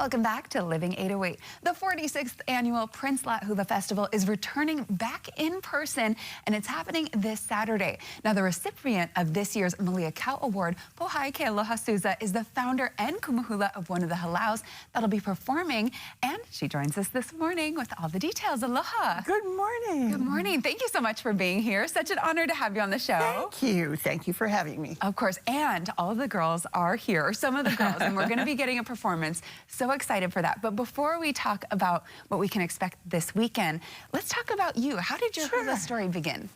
Welcome back to Living 808. The 46th annual Prince Lat Hula Festival is returning back in person, and it's happening this Saturday. Now, the recipient of this year's Malia Kao Award, Pohai Kealoha Souza, is the founder and kumuhula of one of the halaus that'll be performing, and she joins us this morning with all the details. Aloha. Good morning. Good morning. Thank you so much for being here. Such an honor to have you on the show. Thank you. Thank you for having me. Of course, and all of the girls are here, or some of the girls, and we're going to be getting a performance. So excited for that. But before we talk about what we can expect this weekend, let's talk about you. How did your hula story begin?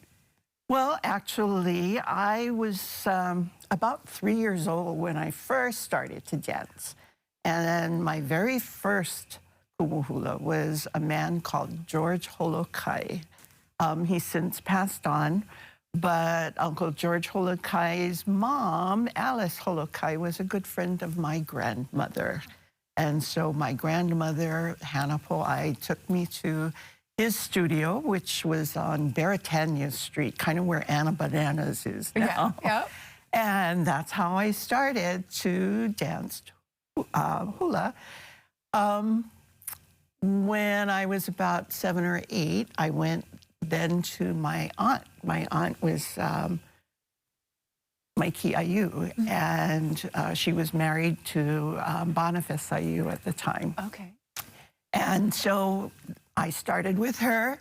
Well, actually, I was about 3 years old when I first started to dance. And then my very first kumuhula was a man called George Holokai. He's since passed on, but Uncle George Holokai's mom, Alice Holokai, was a good friend of my grandmother. And so my grandmother, Hannah Po'ai, took me to his studio, which was on Beretania Street, kind of where Anna Bananas is now. Yeah. And that's how I started to dance hula. When I was about 7 or 8, I went then to my aunt. My aunt was Maiki Ayu, and she was married to Boniface Ayu at the time. Okay. And so I started with her,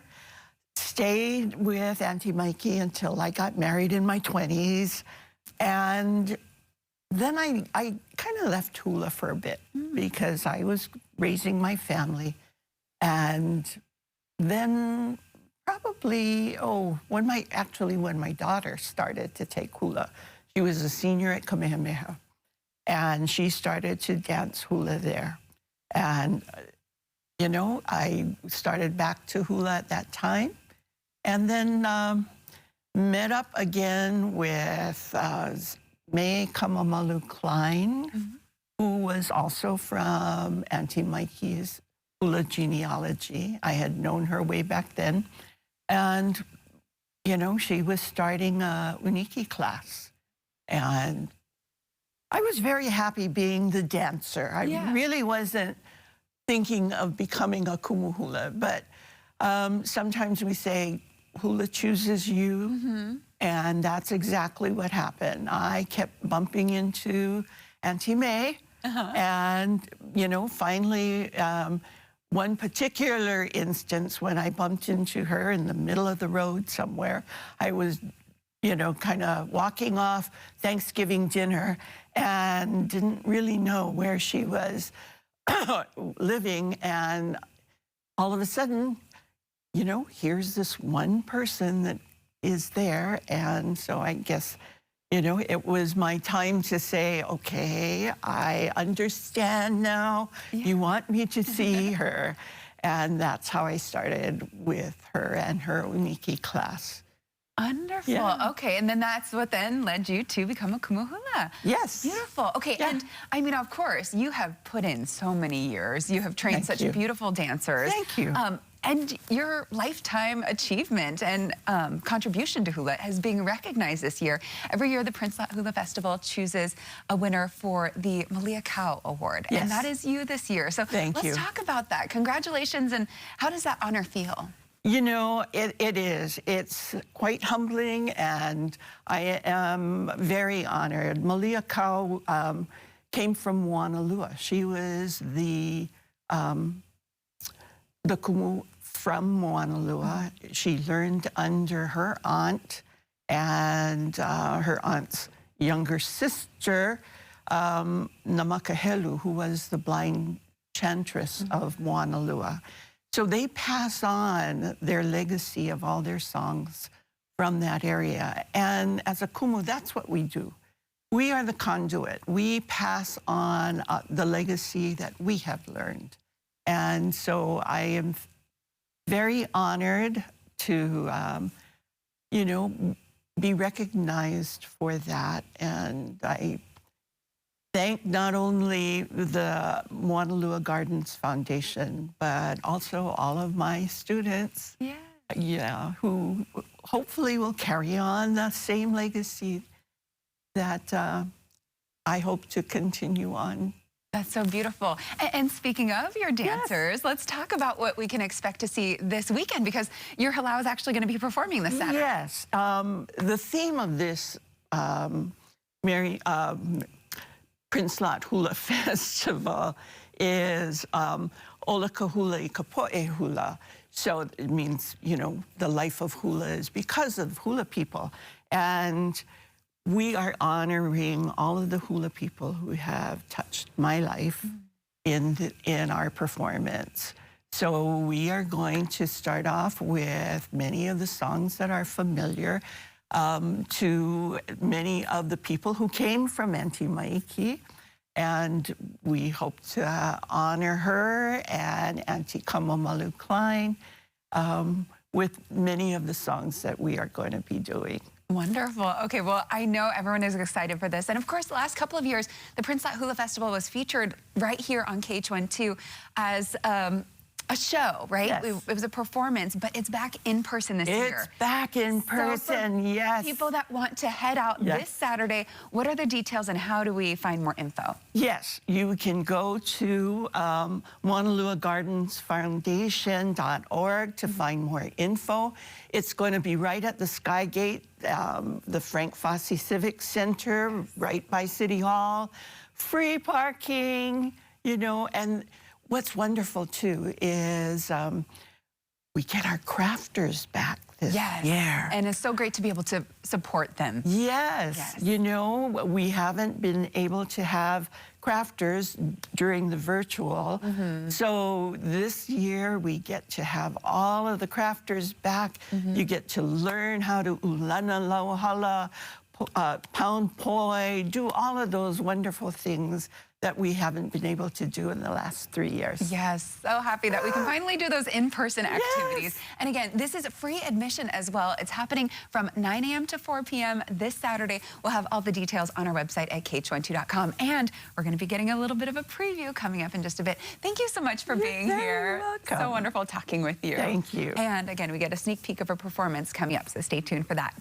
stayed with Auntie Maiki until I got married in my 20s. And then I kind of left hula for a bit because I was raising my family. And then probably, when my daughter started to take hula, she was a senior at Kamehameha, and she started to dance hula there. And, you know, I started back to hula at that time, and then met up again with May Kamamalu Klein, who was also from Auntie Maiki's hula genealogy. I had known her way back then. And, you know, she was starting a uniki class. And I was very happy being the dancer. I really wasn't thinking of becoming a kumuhula, but sometimes we say hula chooses you, and that's exactly what happened. I kept bumping into Auntie May, and, you know, finally, one particular instance when I bumped into her in the middle of the road somewhere, I was, you know, kind of walking off Thanksgiving dinner and didn't really know where she was living. And all of a sudden, you know, here's this one person that is there. And so I guess, you know, it was my time to say, okay, I understand now. You want me to see her. And that's how I started with her and her uniki class. Wonderful. Yeah. Okay, and then that's what then led you to become a kumuhula. Yes. Beautiful. Okay, and I mean, of course, you have put in so many years. You have trained such beautiful dancers. Thank you. And your lifetime achievement and contribution to hula is being recognized this year. Every year, the Prince Lat Hula Festival chooses a winner for the Malia Kao Award. Yes. And that is you this year. So let's talk about that. Congratulations, and how does that honor feel? You know, it is. It's quite humbling, and I am very honored. Malia Kao came from Moanalua. She was the kumu from Moanalua. She learned under her aunt and her aunt's younger sister, Namakahelu, who was the blind chantress of Moanalua. So they pass on their legacy of all their songs from that area. And as a kumu, that's what we do. We are the conduit. We pass on the legacy that we have learned. And so I am very honored to, you know, be recognized for that. And I thank not only the Moanalua Gardens Foundation, but also all of my students, who hopefully will carry on the same legacy that I hope to continue on That's so beautiful. And speaking of your dancers, let's talk about what we can expect to see this weekend, because your Halau is actually going to be performing this Saturday. Yes. The theme of this Prince Lot Hula Festival is Olaka Hula I Kapo'e Hula. So it means, you know, the life of hula is because of hula people. And we are honoring all of the hula people who have touched my life in our performance. So we are going to start off with many of the songs that are familiar to many of the people who came from Auntie Maiki. And we hope to honor her and Auntie Kamamalu Klein with many of the songs that we are going to be doing. Wonderful. Okay, well, I know everyone is excited for this. And of course, the last couple of years, the Prince Lot Hula Festival was featured right here on KH1-2 as a show, right? Yes. It was a performance, but it's back in person this year. It's back in person, So yes. people that want to head out this Saturday, what are the details and how do we find more info? Yes, you can go to MonaluaGardensFoundation.org to find more info. It's going to be right at the Skygate, the Frank Fossey Civic Center, right by City Hall. Free parking, you know, and what's wonderful too is we get our crafters back this year. And it's so great to be able to support them. Yes. You know, we haven't been able to have crafters during the virtual. So this year we get to have all of the crafters back. You get to learn how to ulana lauhala, pound poi, do all of those wonderful things that we haven't been able to do in the last 3 years. Yes, so happy that we can finally do those in-person activities. And again, this is free admission as well. It's happening from 9 a.m. to 4 p.m. this Saturday. We'll have all the details on our website at KH12.com. And we're going to be getting a little bit of a preview coming up in just a bit. Thank you so much for being here. Welcome. So wonderful talking with you. Thank you. And again, we get a sneak peek of a performance coming up, so stay tuned for that.